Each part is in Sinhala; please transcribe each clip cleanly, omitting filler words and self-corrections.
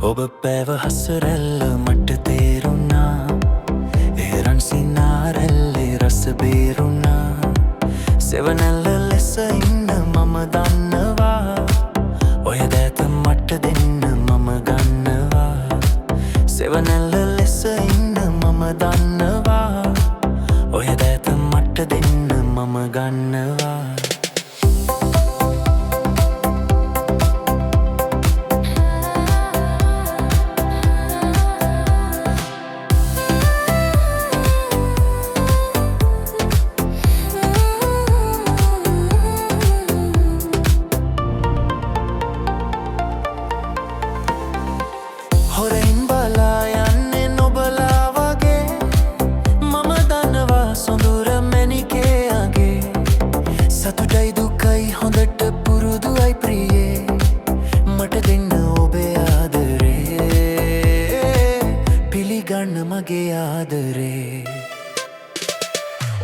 ඔබ පෑව හසරැල්ල මට තේරුණා. ඒ රන් සිනාරැල්ලේ රස බේරුණා. සෙවනැල්ල ලෙස ඉන්න මම දන්නවා. ඔය දෑත මට දෙන්න මම ගන්නවා. සෙවනැල්ල ලෙස ඉන්න මම දන්නවා. ඔය දෑත මට දෙන්න මම ගන්නවා. හොරෙන් බලා යන්නේ නොබලා වගේ. මම දන්නවා සොඳුර මැණිකේ අගේ. සතුටයි දුකයි හොඳට පුරුදුයි ප්‍රියේ. මට දෙන්න ඔබේ ආදරේ. පිළිගන්න මගේ ආදරේ.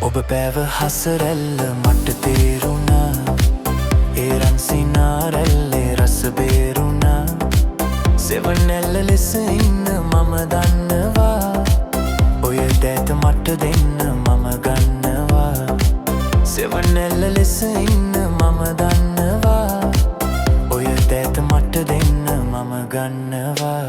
ඔබ පෑව හසරැල්ල මට තේරුණා. ඒ රන් සිනාරැල්ලේ රස බේරුණා. සෙවනැල්ල ලෙස ඉන්න මම දන්නවා. ඔය දෑත මට දෙන්න මම ගන්නවා. සෙවනැල්ල ලෙස ඉන්න මම දන්නවා. ඔය දෑත මට දෙන්න මම ගන්නවා.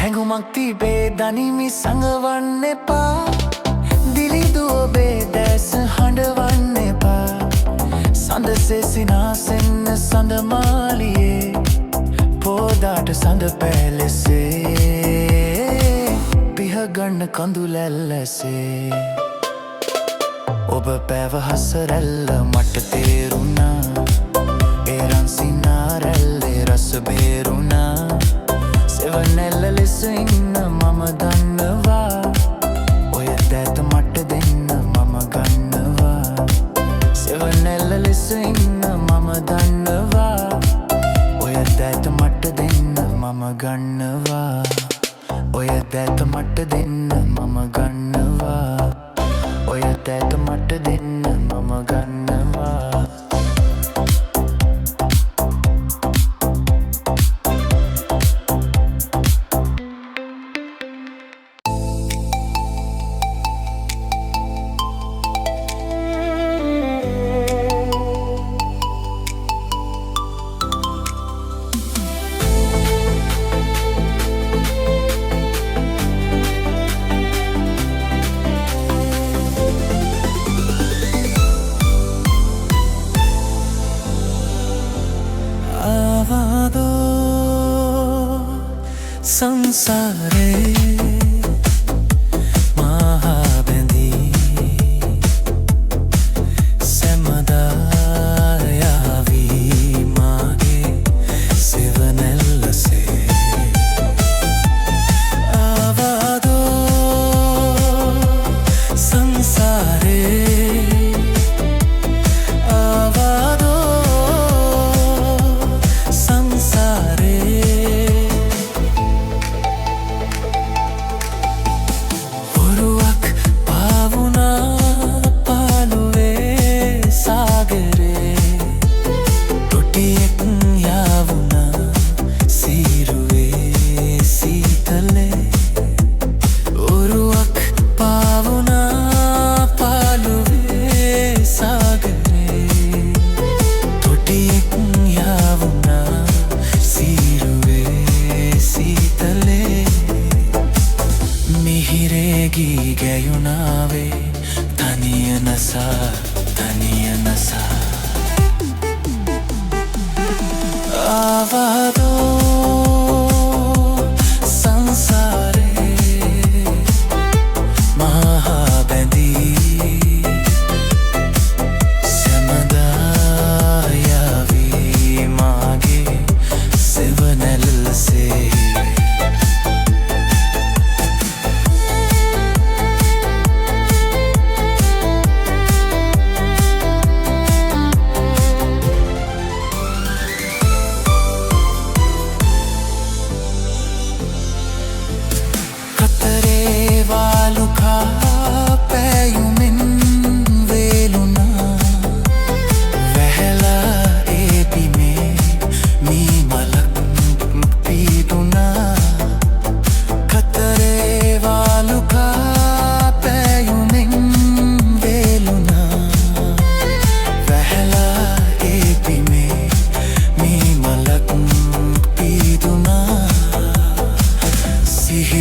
හැඟුමක් තිබේ දනිමි සඟවන්න එපා. දිලිදු ඔබේ දැස හඬවන්න එපා. සඳසේ සිනාසෙන්න සඳමාලියේ. පෝදාට සඳ පැලෙසේ. පිහගන්න කඳුලැල්ලසේ. ඔබ පෑව හසරැල්ල මට තේරුණා. ඒ රන් සිනාරැල්ලේ රස බේරුණා. සෙවනැල්ල ලෙස ඉන්න මම දන්නවා. ඔය දෑත මට දෙන්න මම ගන්නවා. සෙවනැල්ල ලෙස ඉන්න මම දන්නවා. ඔය දෑත මට දෙන්න මම ගන්නවා. ඔය දෑත මට දෙන්න මම ගන්නවා. ඔය දෑත මට දෙන්න මම ගන්නවා. සංසාරේ මහා බැඳී සැමදා යාවී මාගේ සෙවනැල්ලසේ. ආවදෝ සංසාරේ ආවදෝ සංසාරේ. මිහිරේගී ගැයුණාවේ තනිය නසා තනිය නසා. ආවදෝ සංසාරේ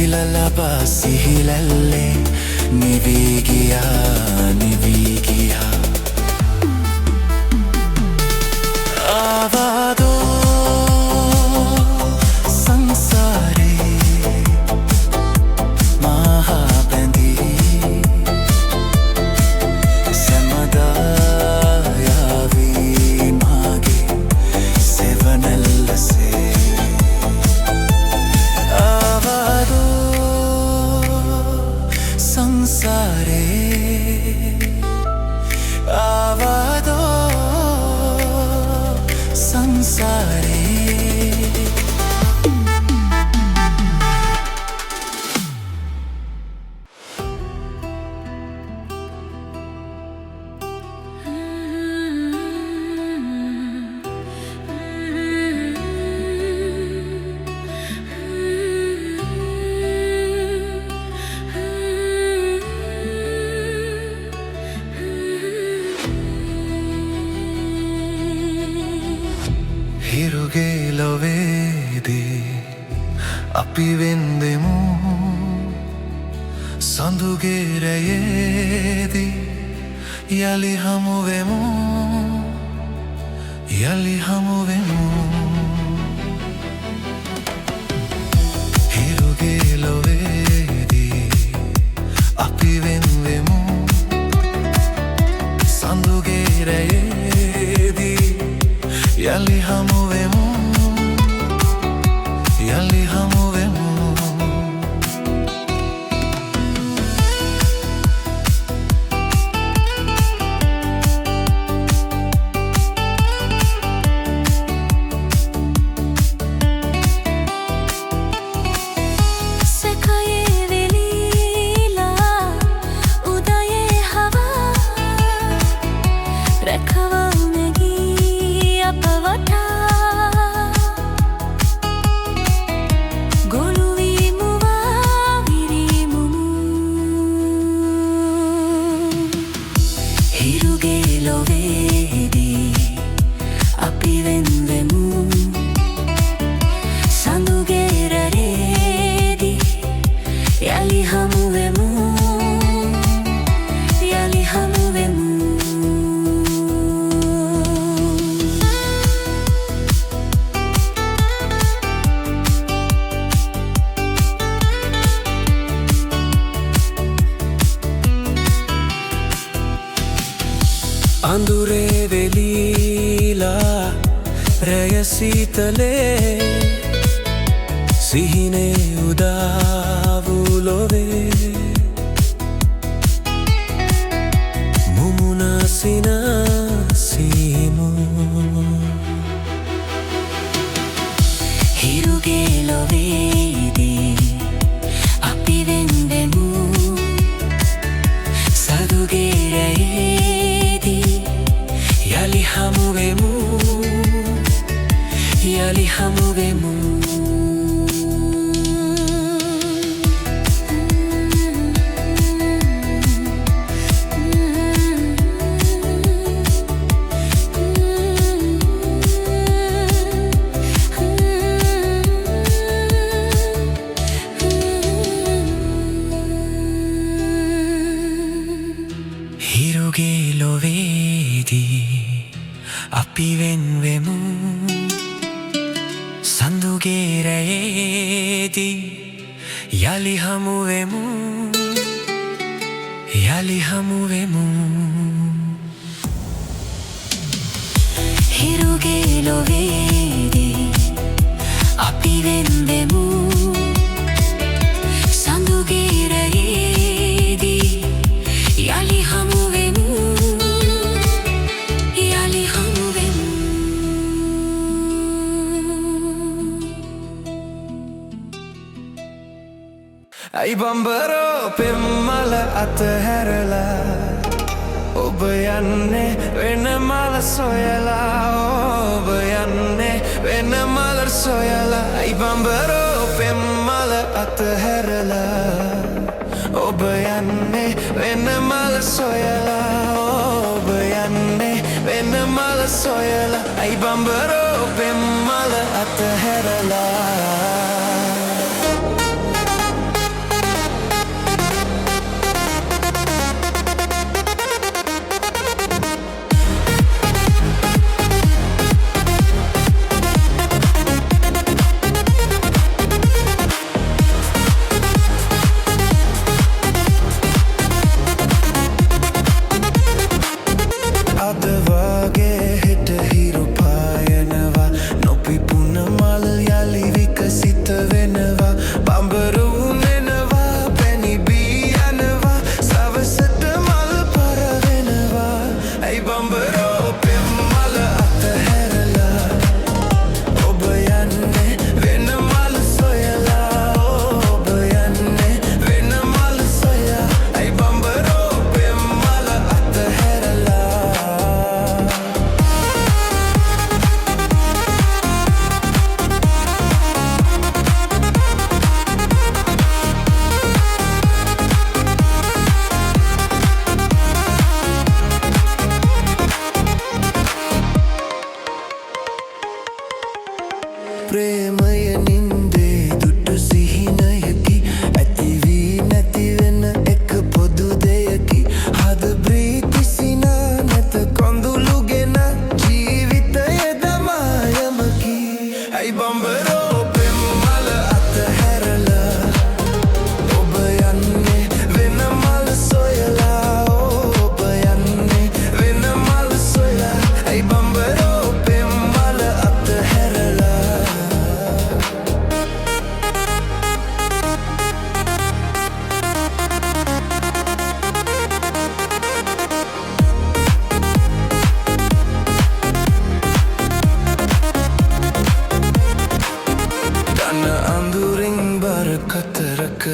සිහිල ලබා සිහිලැල්ලේ නිවී ගියා නිවී ගියා ආවාදෝ සංසාරේ මහා බැඳී සැමදා යාවී මාගේ සෙවණැල්ලසේ සංසාරේ ආවාදෝ සංසාරේ හිරුගේ ලොවේදී අපි වෙන්දෙමු සඳුගේ රැයේදී යලි හමුවෙමු යලි හමුවෙමු හිරුගේ ලොවේදී අපි වෙන්දෙමු සඳුගේ රැයේදී යලි හමුවෙමු යලි හමුවෙමු අඳුරේ වෙලීලා රැය සීතලේ සිහිනේ උදා වූ ලොවේ මුමුණ සිනාසීමු හිරුගේ ලොවේදී අපි වෙන්දෙමු සඳුගේ රැයේදී යලි හමුවෙමු යලි හමුවෙමු හිරුගේ ලොවේදී අපි වෙන්වෙමු සඳුගේ රැයේදී යලි හමුවෙමු යලි හමුවෙමු හිරුගේ ලොවේදී අපි වෙන්වෙමු සඳුගේ රැයේදී යලි හමුවෙමු යලි හමුවෙමු අයි බම්බරෝ පෙම්මල අතහැරලා ඔබ යන්නේ වෙන මල සොයලා ඔබ යන්නේ වෙන මල සොයලා අයි බම්බරෝ පෙම්මල අතහැරලා ඔබ යන්නේ වෙන මල සොයලා ඔබ යන්නේ වෙන මල සොයලා අයි බම්බරෝ පෙම්මල අතහැරලා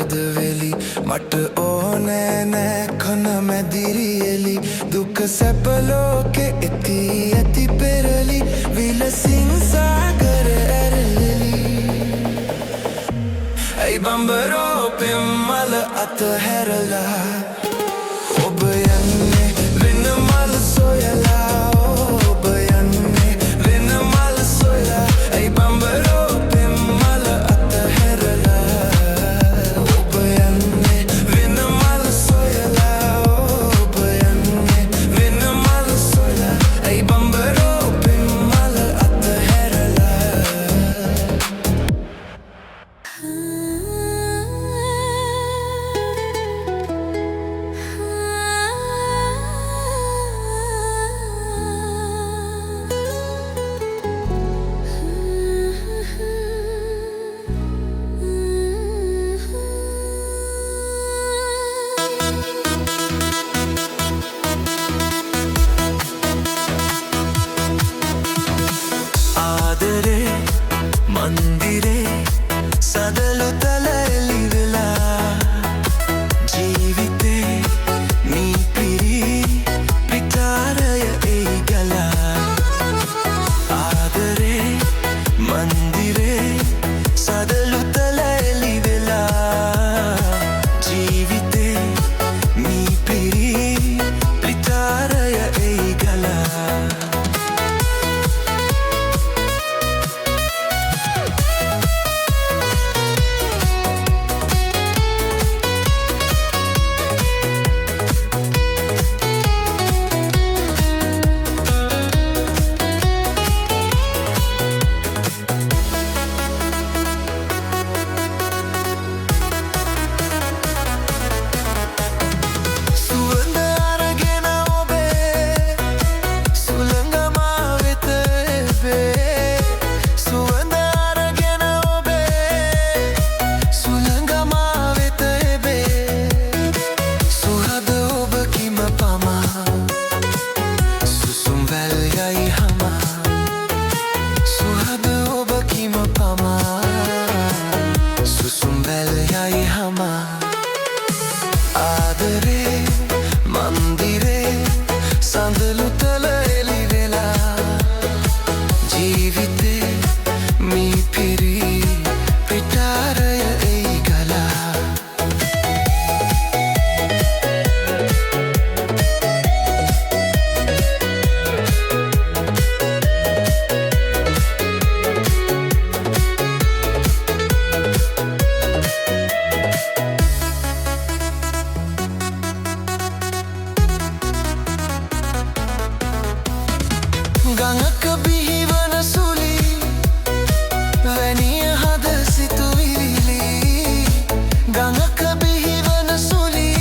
හදවෙලි මට ඕනෑ නෑ කන මැදිරියලි දුක සැප ලෝකෙ ඇති ඇති පෙරලි විලසින් සාගර ඇරලි ඇයි බඹරෝ පෙම්මල අතහැරලා ඔබ යන්නේ වෙන මල සොයලා ඔබ යන්නේ වෙන මල සොයලා ඇයි බඹරෝ පෙම්මල අතහැරලා ඔබ යන්නේ වෙන මල සොයලා ඔබ යන්නේ වෙන මල සොයලා ඇයි බඹරෝ පෙම්මල අතහැරලා मंदिरे सदलो तलली वेला जीविते नी पिरी पिटारय ए गला आदरे मंदिरे सदलो तलली वेला जीविते नी पिरी पिटारय ए गला आदरे मंदिरे सांदलु तलली वेला जीविते मी फिरी पिटारय ए गला ගඟක බිහිවන සුලි වැනිය හද සිතුවිලි ගඟක බිහිවන සුලි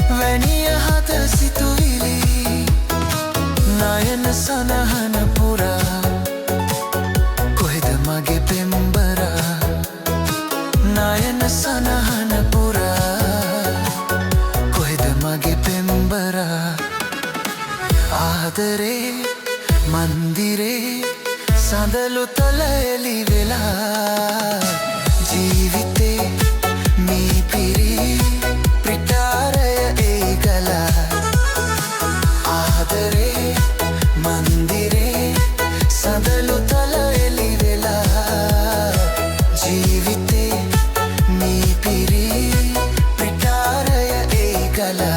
වැනිය හද සිතුවිලි නයන සනහන පුරා කොහෙද මගේ පෙම්බරා නයන සනහන පුරා කොහෙද මගේ පෙම්බරා आदरे मंदिरे सदलु तलली वेला जीविते मी पिरी पिटारय ए गला आदरे मंदिरे सदलु तलली वेला जीविते मी पिरी पिटारय ए गला